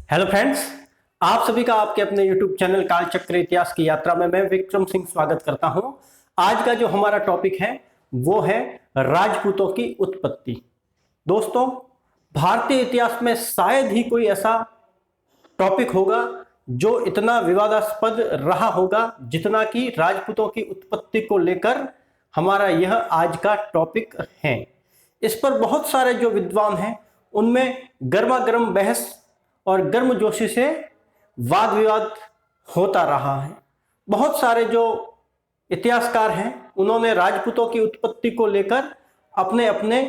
Hello friends, आप सभी का आपके अपने YouTube चैनल कालचक्र इतिहास की यात्रा में मैं विक्रम सिंह स्वागत करता हूं। आज का जो हमारा टॉपिक है वो है राजपूतों की उत्पत्ति। दोस्तों, भारतीय इतिहास में शायद ही कोई ऐसा टॉपिक होगा जो इतना विवादास्पद रहा होगा जितना कि राजपूतों की उत्पत्ति को लेकर हमारा यह आज का टॉपिक है। इस पर बहुत सारे जो विद्वान हैं उनमें गर्मा गर्म बहस और गर्मजोशी से वाद विवाद होता रहा है। बहुत सारे जो इतिहासकार हैं उन्होंने राजपूतों की उत्पत्ति को लेकर अपने अपने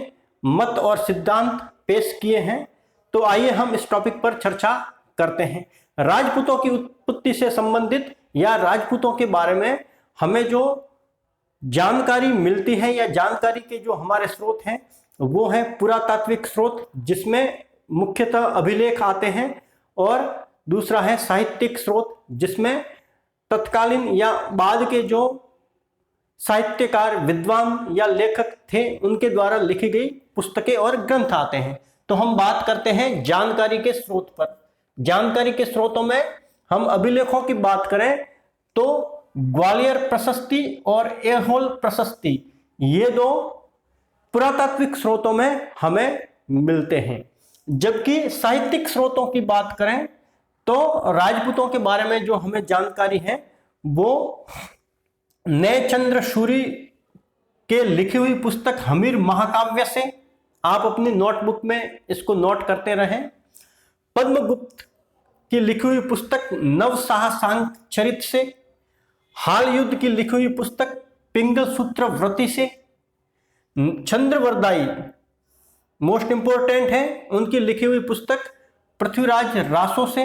मत और सिद्धांत पेश किए हैं। तो आइए हम इस टॉपिक पर चर्चा करते हैं। राजपूतों की उत्पत्ति से संबंधित या राजपूतों के बारे में हमें जो जानकारी मिलती है या जानकारी के जो हमारे स्रोत हैं वो है पुरातात्विक स्रोत, जिसमें मुख्यतः अभिलेख आते हैं, और दूसरा है साहित्यिक स्रोत जिसमें तत्कालीन या बाद के जो साहित्यकार विद्वान या लेखक थे उनके द्वारा लिखी गई पुस्तकें और ग्रंथ आते हैं। तो हम बात करते हैं जानकारी के स्रोत पर। जानकारी के स्रोतों में हम अभिलेखों की बात करें तो ग्वालियर प्रशस्ति और ऐहोल प्रशस्ति, ये दो पुरातात्विक स्रोतों में हमें मिलते हैं। जबकि साहित्यिक स्रोतों की बात करें तो राजपूतों के बारे में जो हमें जानकारी है वो नयचंद्र सूरी के लिखी हुई पुस्तक हमीर महाकाव्य से, आप अपनी नोटबुक में इसको नोट करते रहें। पद्मगुप्त की लिखी हुई पुस्तक नवसाहसांक चरित से, हाल युद्ध की लिखी हुई पुस्तक पिंगल सूत्र व्रति से, चंद्रवरदाई मोस्ट इंपोर्टेंट है, उनकी लिखी हुई पुस्तक पृथ्वीराज रासो से।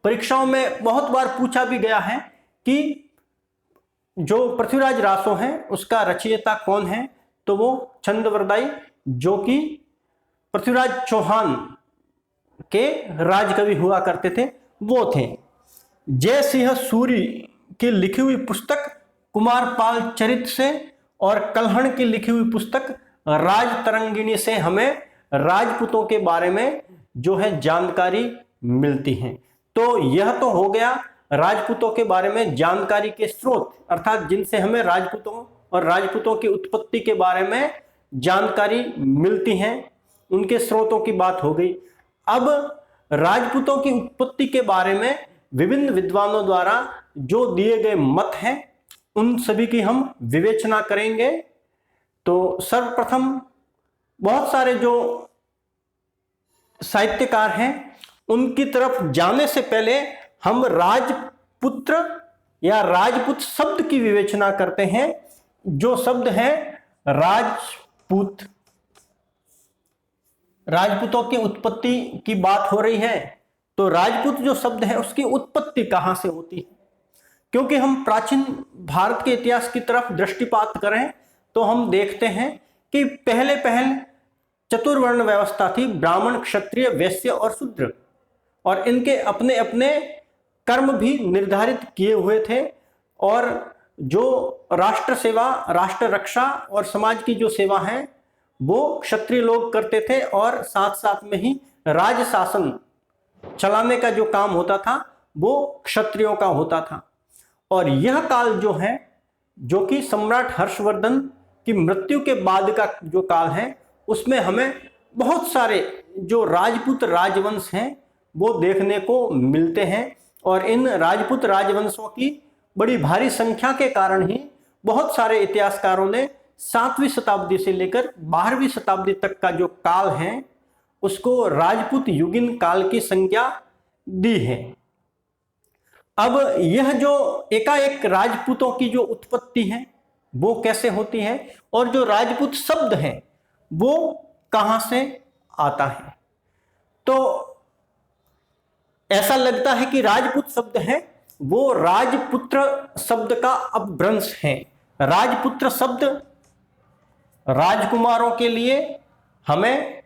परीक्षाओं में बहुत बार पूछा भी गया है कि जो पृथ्वीराज रासो है उसका रचयिता कौन है, तो वो चंद्रवरदाई जो कि पृथ्वीराज चौहान के राजकवि हुआ करते थे वो थे। जय सिंह सूरी की लिखी हुई पुस्तक कुमारपाल चरित से और कल्हण की लिखी हुई पुस्तक राज तरंगिणी से हमें राजपूतों के बारे में जो है जानकारी मिलती है। तो यह तो हो गया राजपूतों के बारे में जानकारी के स्रोत, अर्थात जिनसे हमें राजपूतों और राजपूतों की उत्पत्ति के बारे में जानकारी मिलती है, उनके स्रोतों की बात हो गई। अब राजपूतों की उत्पत्ति के बारे में विभिन्न विद्वानों द्वारा जो दिए गए मत हैं उन सभी की हम विवेचना करेंगे। तो सर्वप्रथम बहुत सारे जो साहित्यकार हैं उनकी तरफ जाने से पहले हम राजपुत्र या राजपूत शब्द की विवेचना करते हैं। जो शब्द है राजपूत, राजपूतों की उत्पत्ति की बात हो रही है, तो राजपूत जो शब्द है उसकी उत्पत्ति कहां से होती है। क्योंकि हम प्राचीन भारत के इतिहास की तरफ दृष्टिपात करें तो हम देखते हैं कि पहले चतुर्वर्ण व्यवस्था थी, ब्राह्मण, क्षत्रिय, वैश्य और शूद्र, और इनके अपने अपने कर्म भी निर्धारित किए हुए थे। और जो राष्ट्र सेवा, राष्ट्र रक्षा और समाज की जो सेवा है वो क्षत्रिय लोग करते थे, और साथ साथ में ही राज शासन चलाने का जो काम होता था वो क्षत्रियों का होता था। और यह काल जो है, जो कि सम्राट हर्षवर्धन की मृत्यु के बाद का जो काल है, उसमें हमें बहुत सारे जो राजपूत राजवंश हैं वो देखने को मिलते हैं। और इन राजपूत राजवंशों की बड़ी भारी संख्या के कारण ही बहुत सारे इतिहासकारों ने 7वीं शताब्दी से लेकर 12वीं शताब्दी तक का जो काल है उसको राजपूत युगीन काल की संज्ञा दी है। अब यह जो एकाएक राजपूतों की जो उत्पत्ति है वो कैसे होती है, और जो राजपूत शब्द है वो कहां से आता है, तो ऐसा लगता है कि राजपूत शब्द है वो राजपुत्र शब्द का अपभ्रंश है। राजपुत्र शब्द राजकुमारों के लिए हमें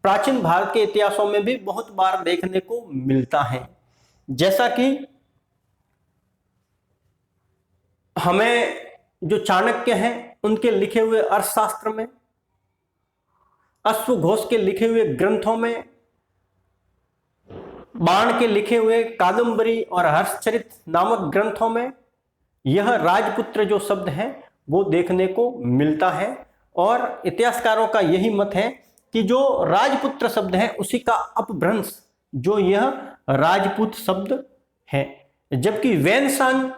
प्राचीन भारत के इतिहासों में भी बहुत बार देखने को मिलता है। जैसा कि हमें जो चाणक्य हैं उनके लिखे हुए अर्थशास्त्र में, अश्वघोष के लिखे हुए ग्रंथों में, बाण के लिखे हुए कादंबरी और हर्षचरित नामक ग्रंथों में यह राजपुत्र जो शब्द है वो देखने को मिलता है। और इतिहासकारों का यही मत है कि जो राजपुत्र शब्द है उसी का अपभ्रंश जो यह राजपूत शब्द है, जबकि वैनसांग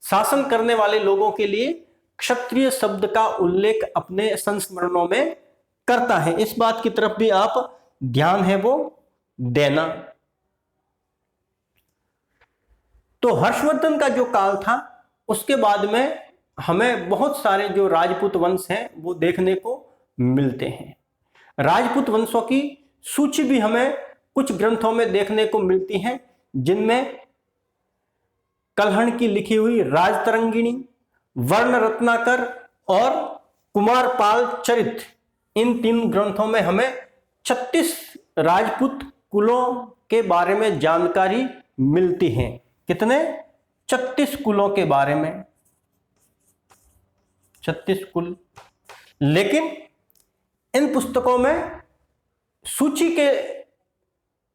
शासन करने वाले लोगों के लिए क्षत्रिय शब्द का उल्लेख अपने संस्मरणों में करता है। इस बात की तरफ भी आप ध्यान है वो देना। तो हर्षवर्धन का जो काल था उसके बाद में हमें बहुत सारे जो राजपूत वंश हैं वो देखने को मिलते हैं। राजपूत वंशों की सूची भी हमें कुछ ग्रंथों में देखने को मिलती है, जिनमें कल्हण की लिखी हुई राजतरंगिणी, वर्ण रत्नाकर और कुमारपाल चरित, इन 3 ग्रंथों में हमें 36 राजपूत कुलों के बारे में जानकारी मिलती है। कितने? 36 कुलों के बारे में, 36 कुल। लेकिन इन पुस्तकों में सूची के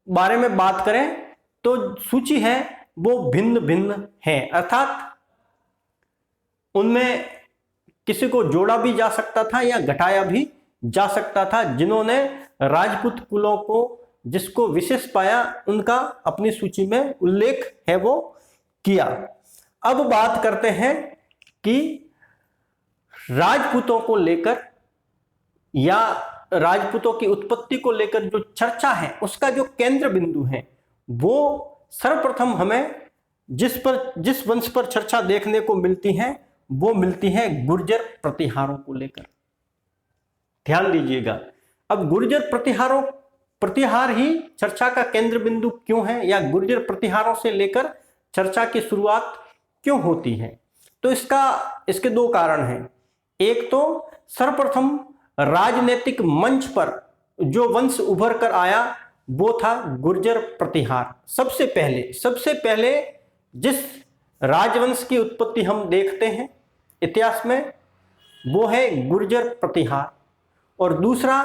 बारे में बात करें तो सूची है वो भिन्न भिन्न है, अर्थात उनमें किसी को जोड़ा भी जा सकता था या घटाया भी जा सकता था। जिन्होंने राजपूत कुलों को जिसको विशेष पाया उनका अपनी सूची में उल्लेख है वो किया। अब बात करते हैं कि राजपूतों को लेकर या राजपूतों की उत्पत्ति को लेकर जो चर्चा है उसका जो केंद्र बिंदु है वो सर्वप्रथम हमें जिस वंश पर चर्चा देखने को मिलती है वो मिलती है गुर्जर प्रतिहारों को लेकर। ध्यान दीजिएगा, अब गुर्जर प्रतिहार ही चर्चा का केंद्र बिंदु क्यों है या गुर्जर प्रतिहारों से लेकर चर्चा की शुरुआत क्यों होती है? तो इसके 2 कारण हैं। एक तो सर्वप्रथम राजनीतिक मंच पर जो वंश उभर कर आया वो था गुर्जर प्रतिहार। सबसे पहले जिस राजवंश की उत्पत्ति हम देखते हैं इतिहास में वो है गुर्जर प्रतिहार। और दूसरा,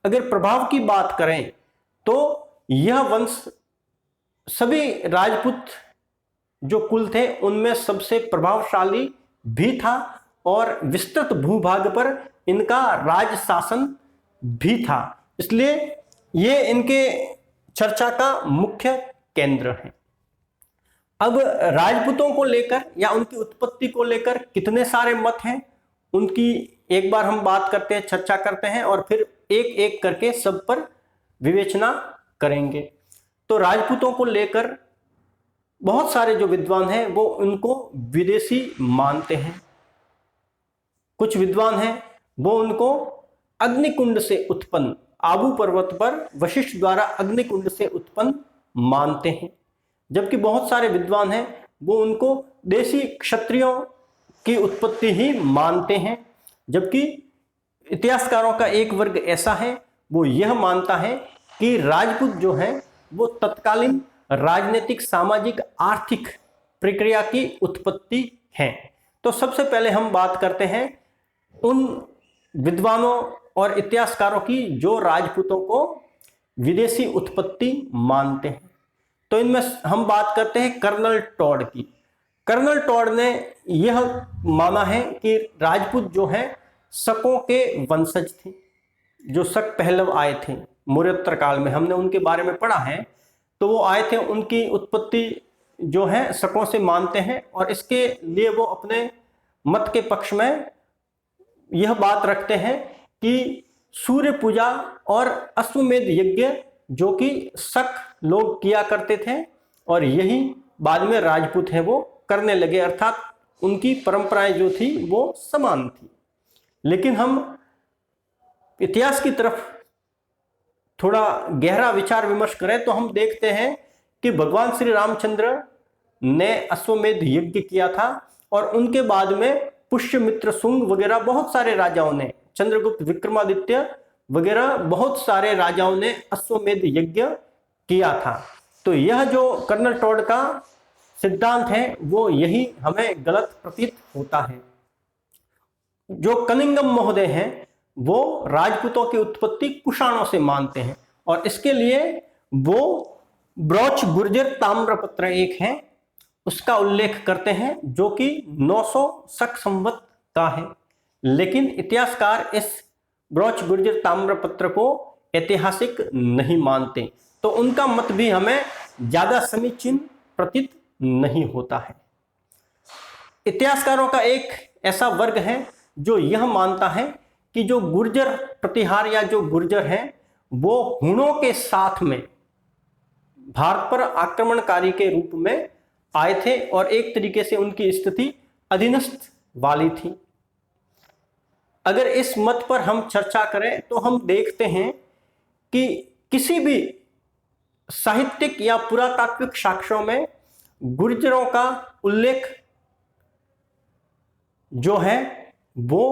अगर प्रभाव की बात करें तो यह वंश सभी राजपूत जो कुल थे उनमें सबसे प्रभावशाली भी था और विस्तृत भूभाग पर इनका राज शासन भी था, इसलिए ये इनके चर्चा का मुख्य केंद्र है। अब राजपूतों को लेकर या उनकी उत्पत्ति को लेकर कितने सारे मत हैं उनकी एक बार हम बात करते हैं, चर्चा करते हैं और फिर एक एक करके सब पर विवेचना करेंगे। तो राजपूतों को लेकर बहुत सारे जो विद्वान हैं वो उनको विदेशी मानते हैं। कुछ विद्वान हैं वो उनको अग्निकुंड से उत्पन्न, आबू पर्वत पर वशिष्ठ द्वारा अग्निकुंड से उत्पन्न मानते हैं, जबकि बहुत सारे विद्वान हैं वो उनको देशी क्षत्रियों की उत्पत्ति ही मानते हैं। जबकि इतिहासकारों का एक वर्ग ऐसा है वो यह मानता है कि राजपूत जो है वो तत्कालीन राजनीतिक, सामाजिक, आर्थिक प्रक्रिया की उत्पत्ति है। तो सबसे पहले हम बात करते हैं उन विद्वानों और इतिहासकारों की जो राजपूतों को विदेशी उत्पत्ति मानते हैं। तो इनमें हम बात करते हैं कर्नल टॉड की। कर्नल टॉड ने यह माना है कि राजपूत जो है शकों के वंशज थे। जो शक पहलव आए थे मौर्योत्तर काल में, हमने उनके बारे में पढ़ा है, तो वो आए थे, उनकी उत्पत्ति जो है शकों से मानते हैं और इसके लिए वो अपने मत के पक्ष में यह बात रखते हैं कि सूर्य पूजा और अश्वमेध यज्ञ जो कि शक लोग किया करते थे और यही बाद में राजपूत हैं वो करने लगे, अर्थात उनकी परंपराएं जो थी वो समान थी। लेकिन हम इतिहास की तरफ थोड़ा गहरा विचार विमर्श करें तो हम देखते हैं कि भगवान श्री रामचंद्र ने अश्वमेध यज्ञ किया था और उनके बाद में पुष्यमित्र, शुंग वगैरह बहुत सारे राजाओं ने, चंद्रगुप्त, विक्रमादित्य वगैरह बहुत सारे राजाओं ने अश्वमेध यज्ञ किया था। तो यह जो कर्नल टॉड का सिद्धांत है वो यही हमें गलत प्रतीत होता है। जो कनिंगम महोदय हैं वो राजपूतों की उत्पत्ति कुषाणों से मानते हैं और इसके लिए वो ब्रोच गुर्जर ताम्रपत्र एक है, उसका उल्लेख करते हैं, जो कि 900 शक संवत का है। लेकिन इतिहासकार इस ब्रोच गुर्जर ताम्रपत्र को ऐतिहासिक नहीं मानते, तो उनका मत भी हमें ज्यादा समीचीन प्रतीत नहीं होता है। इतिहासकारों का एक ऐसा वर्ग है जो यह मानता है कि जो गुर्जर प्रतिहार या जो गुर्जर हैं वो हुणों के साथ में भारत पर आक्रमणकारी के रूप में आए थे और एक तरीके से उनकी स्थिति अधीनस्थ वाली थी। अगर इस मत पर हम चर्चा करें तो हम देखते हैं कि किसी भी साहित्यिक या पुरातात्विक साक्ष्यों में गुर्जरों का उल्लेख जो है वो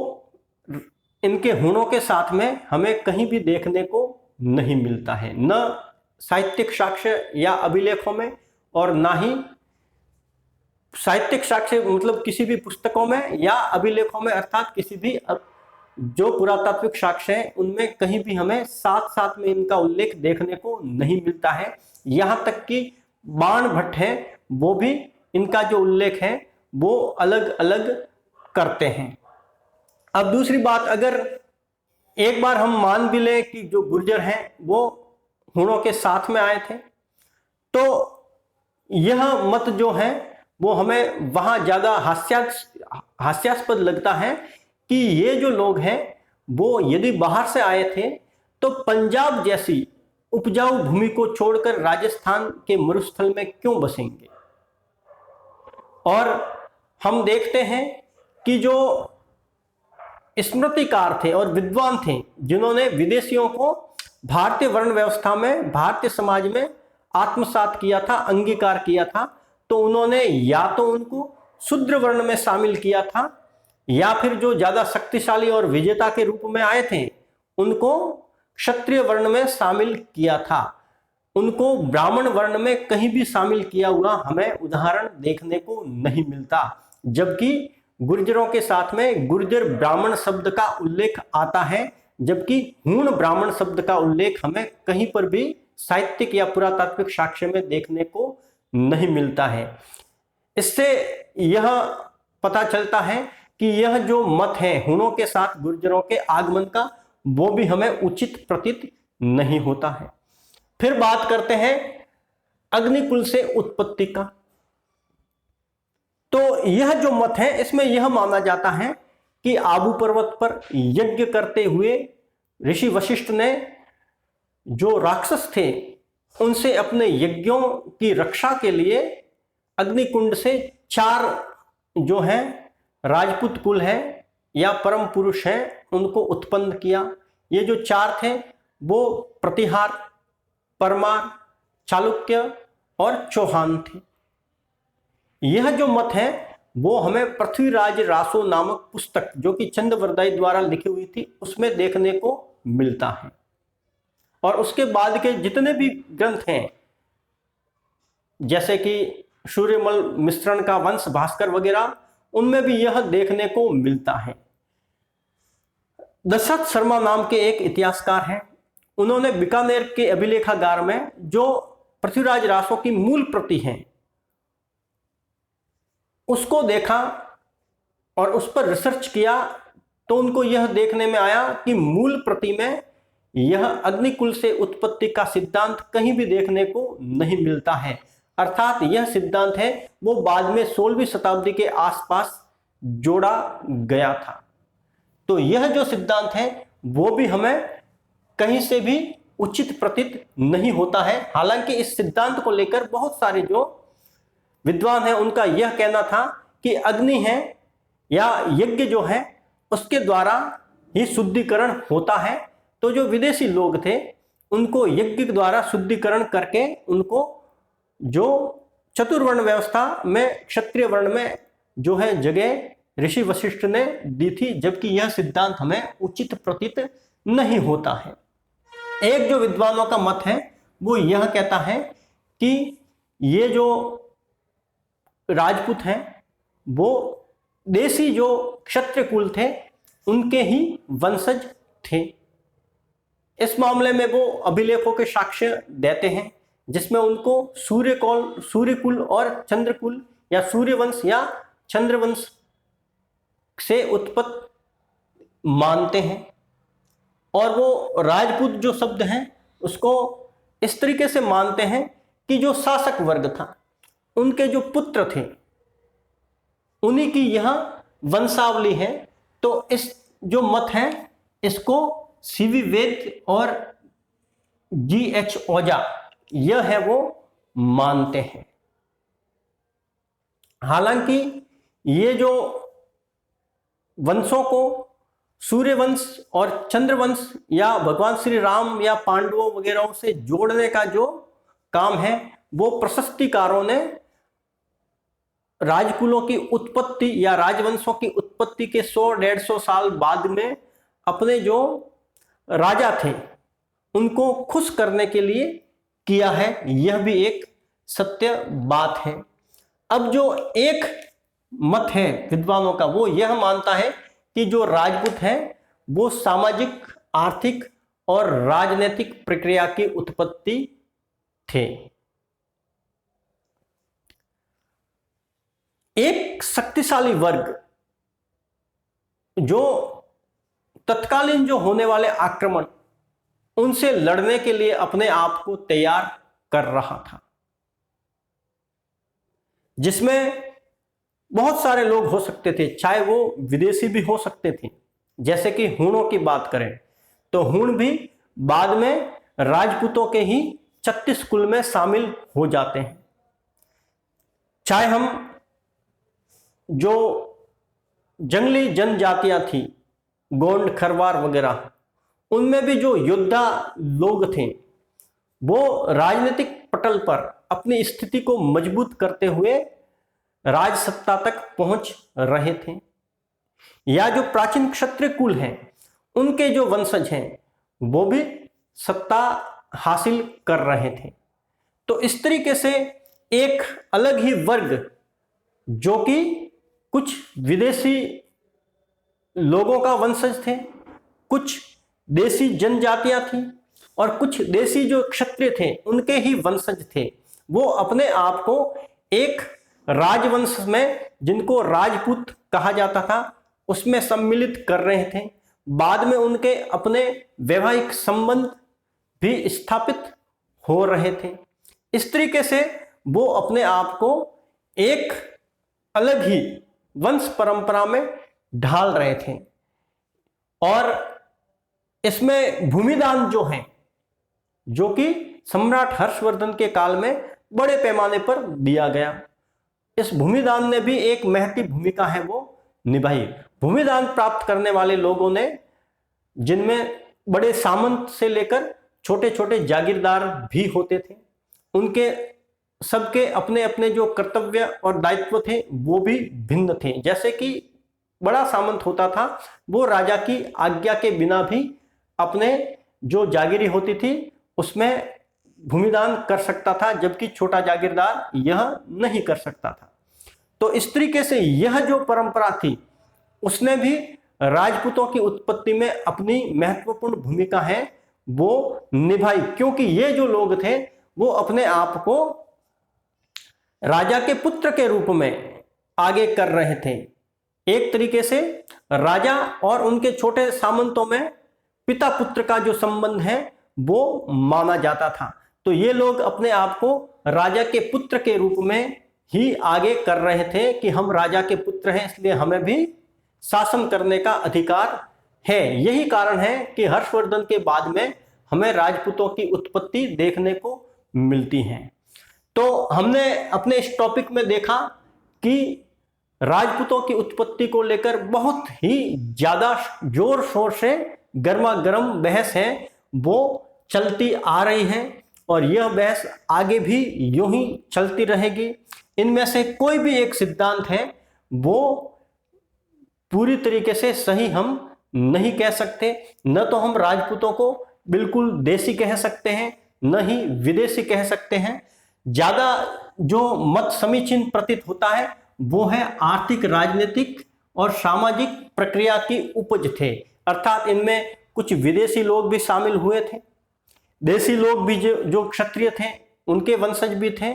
इनके हुणों के साथ में हमें कहीं भी देखने को नहीं मिलता है, न साहित्यिक साक्ष्य या अभिलेखों में और ना ही साहित्यिक साक्ष्य मतलब किसी भी पुस्तकों में या अभिलेखों में, अर्थात किसी भी जो पुरातात्विक साक्ष्य है उनमें कहीं भी हमें साथ साथ में इनका उल्लेख देखने को नहीं मिलता है। यहां तक कि बाण भट्ट है वो भी इनका जो उल्लेख है वो अलग अलग करते हैं। अब दूसरी बात, अगर एक बार हम मान भी लें कि जो गुर्जर हैं वो हुणों के साथ में आए थे, तो यह मत जो है वो हमें वहां ज्यादा हास्यास्पद लगता है कि ये जो लोग हैं वो यदि बाहर से आए थे तो पंजाब जैसी उपजाऊ भूमि को छोड़कर राजस्थान के मरुस्थल में क्यों बसेंगे। और हम देखते हैं कि जो स्मृतिकार थे और विद्वान थे जिन्होंने विदेशियों को भारतीय वर्ण व्यवस्था में, भारतीय समाज में आत्मसात किया था, अंगीकार किया था, तो उन्होंने या तो उनको शूद्र वर्ण में शामिल किया था या फिर जो ज्यादा शक्तिशाली और विजेता के रूप में आए थे उनको क्षत्रिय वर्ण में शामिल किया था। उनको ब्राह्मण वर्ण में कहीं भी शामिल किया हुआ हमें उदाहरण देखने को नहीं मिलता, जबकि गुर्जरों के साथ में गुर्जर ब्राह्मण शब्द का उल्लेख आता है, जबकि हूण ब्राह्मण शब्द का उल्लेख हमें कहीं पर भी साहित्यिक या पुरातात्विक साक्ष्य में देखने को नहीं मिलता है। इससे यह पता चलता है कि यह जो मत है हूणों के साथ गुर्जरों के आगमन का वो भी हमें उचित प्रतीत नहीं होता है। फिर बात करते हैं अग्निकुल से उत्पत्ति का। तो यह जो मत है इसमें यह माना जाता है कि आबू पर्वत पर यज्ञ करते हुए ऋषि वशिष्ठ ने जो राक्षस थे उनसे अपने यज्ञों की रक्षा के लिए अग्निकुंड से 4 जो है राजपूत कुल है या परम पुरुष हैं उनको उत्पन्न किया। ये जो 4 थे वो प्रतिहार, परमार, चालुक्य और चौहान थे। यह जो मत है वो हमें पृथ्वीराज रासो नामक पुस्तक जो कि चंद्रवरदाई द्वारा लिखी हुई थी उसमें देखने को मिलता है। और उसके बाद के जितने भी ग्रंथ हैं जैसे कि सूर्यमल मिश्रण का वंश, भास्कर वगैरह, उनमें भी यह देखने को मिलता है। दशरथ शर्मा नाम के एक इतिहासकार हैं, उन्होंने बीकानेर के अभिलेखागार में जो पृथ्वीराज रासो की मूल प्रति है उसको देखा और उस पर रिसर्च किया, तो उनको यह देखने में आया कि मूल प्रति में यह अग्निकुल से उत्पत्ति का सिद्धांत कहीं भी देखने को नहीं मिलता है। अर्थात यह सिद्धांत है वो बाद में 16वीं शताब्दी के आसपास जोड़ा गया था। तो यह जो सिद्धांत है वो भी हमें कहीं से भी उचित प्रतीत नहीं होता है। हालांकि इस सिद्धांत को लेकर बहुत सारे जो विद्वान हैं उनका यह कहना था कि अग्नि है या यज्ञ जो है उसके द्वारा ही शुद्धिकरण होता है। तो जो विदेशी लोग थे उनको यज्ञ द्वारा शुद्धिकरण करके उनको जो चतुर्वर्ण व्यवस्था में क्षत्रिय वर्ण में जो है जगह ऋषि वशिष्ठ ने दी थी, जबकि यह सिद्धांत हमें उचित प्रतीत नहीं होता है। एक जो विद्वानों का मत है वो यह कहता है कि ये जो राजपूत हैं वो देसी जो क्षत्रिय कुल थे उनके ही वंशज थे। इस मामले में वो अभिलेखों के साक्ष्य देते हैं जिसमें उनको सूर्यकुल और चंद्रकुल या सूर्यवंश या चंद्रवंश से उत्पत्ति मानते हैं। और वो राजपूत जो शब्द है उसको इस तरीके से मानते हैं कि जो शासक वर्ग था उनके जो पुत्र थे उन्हीं की यह वंशावली है। तो इस जो मत है इसको सीवी वेद और GH ओझा यह है वो मानते हैं। हालांकि ये जो वंशों को सूर्यवंश और चंद्रवंश या भगवान श्री राम या पांडवों वगैरह से जोड़ने का जो काम है वो प्रशस्तिकारों ने राजकुलों की उत्पत्ति या राजवंशों की उत्पत्ति के 100-150 साल बाद में अपने जो राजा थे उनको खुश करने के लिए किया है। यह भी एक सत्य बात है। अब जो एक मत है विद्वानों का वो यह मानता है कि जो राजपूत हैं वो सामाजिक, आर्थिक और राजनीतिक प्रक्रिया की उत्पत्ति थे। एक शक्तिशाली वर्ग जो तत्कालीन जो होने वाले आक्रमण उनसे लड़ने के लिए अपने आप को तैयार कर रहा था, जिसमें बहुत सारे लोग हो सकते थे, चाहे वो विदेशी भी हो सकते थे। जैसे कि हूणों की बात करें तो हूण भी बाद में राजपूतों के ही 36 कुल में शामिल हो जाते हैं। चाहे हम जो जंगली जनजातियां थी, गोंड, खरवार वगैरह, उनमें भी जो योद्धा लोग थे वो राजनीतिक पटल पर अपनी स्थिति को मजबूत करते हुए राज सत्ता तक पहुंच रहे थे। या जो प्राचीन क्षत्रिय कुल हैं उनके जो वंशज हैं वो भी सत्ता हासिल कर रहे थे। तो इस तरीके से एक अलग ही वर्ग जो कि कुछ विदेशी लोगों का वंशज थे, कुछ देसी जनजातियां थी और कुछ देसी जो क्षत्रिय थे उनके ही वंशज थे, वो अपने आप को एक राजवंश में, जिनको राजपूत कहा जाता था, उसमें सम्मिलित कर रहे थे। बाद में उनके अपने वैवाहिक संबंध भी स्थापित हो रहे थे। इस तरीके से वो अपने आप को एक अलग ही वंश परंपरा में ढाल रहे थे। और इसमें भूमिदान जो है, जो कि सम्राट हर्षवर्धन के काल में बड़े पैमाने पर दिया गया, इस भूमिदान ने भी एक महती भूमिका है वो निभाई। भूमिदान प्राप्त करने वाले लोगों ने, जिनमें बड़े सामंत से लेकर छोटे छोटे जागीरदार भी होते थे, उनके सबके अपने अपने जो कर्तव्य और दायित्व थे वो भी भिन्न थे। जैसे कि बड़ा सामंत होता था वो राजा की आज्ञा के बिना भी अपने जो जागीरी होती थी उसमें भूमिदान कर सकता था, जबकि छोटा जागीरदार यह नहीं कर सकता था। तो इस तरीके से यह जो परंपरा थी उसने भी राजपूतों की उत्पत्ति में अपनी महत्वपूर्ण भूमिका है वो निभाई, क्योंकि ये जो लोग थे वो अपने आप को राजा के पुत्र के रूप में आगे कर रहे थे। एक तरीके से राजा और उनके छोटे सामंतों में पिता पुत्र का जो संबंध है वो माना जाता था। तो ये लोग अपने आप को राजा के पुत्र के रूप में ही आगे कर रहे थे कि हम राजा के पुत्र हैं, इसलिए हमें भी शासन करने का अधिकार है। यही कारण है कि हर्षवर्धन के बाद में हमें राजपूतों की उत्पत्ति देखने को मिलती है। तो हमने अपने इस टॉपिक में देखा कि राजपूतों की उत्पत्ति को लेकर बहुत ही ज्यादा जोर शोर से गर्मा गर्म बहस है वो चलती आ रही है और यह बहस आगे भी यूं ही चलती रहेगी। इनमें से कोई भी एक सिद्धांत है वो पूरी तरीके से सही हम नहीं कह सकते। न तो हम राजपूतों को बिल्कुल देसी कह सकते हैं, न ही विदेशी कह सकते हैं। ज्यादा जो मत समीचीन प्रतीत होता है वो है आर्थिक, राजनीतिक और सामाजिक प्रक्रिया की उपज थे। अर्थात इनमें कुछ विदेशी लोग भी शामिल हुए थे, देसी लोग भी जो क्षत्रिय थे उनके वंशज भी थे,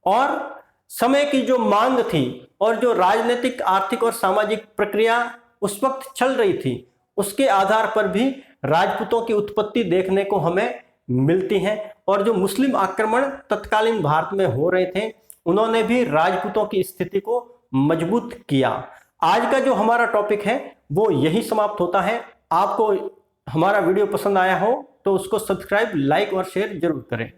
और समय की जो मांग थी और जो राजनीतिक, आर्थिक और सामाजिक प्रक्रिया उस वक्त चल रही थी, उसके आधार पर भी राजपूतों की उत्पत्ति देखने को हमें मिलती है। और जो मुस्लिम आक्रमण तत्कालीन भारत में हो रहे थे, उन्होंने भी राजपूतों की स्थिति को मजबूत किया। आज का जो हमारा टॉपिक है वो यही समाप्त होता है। आपको हमारा वीडियो पसंद आया हो तो उसको सब्सक्राइब, लाइक और शेयर जरूर करें।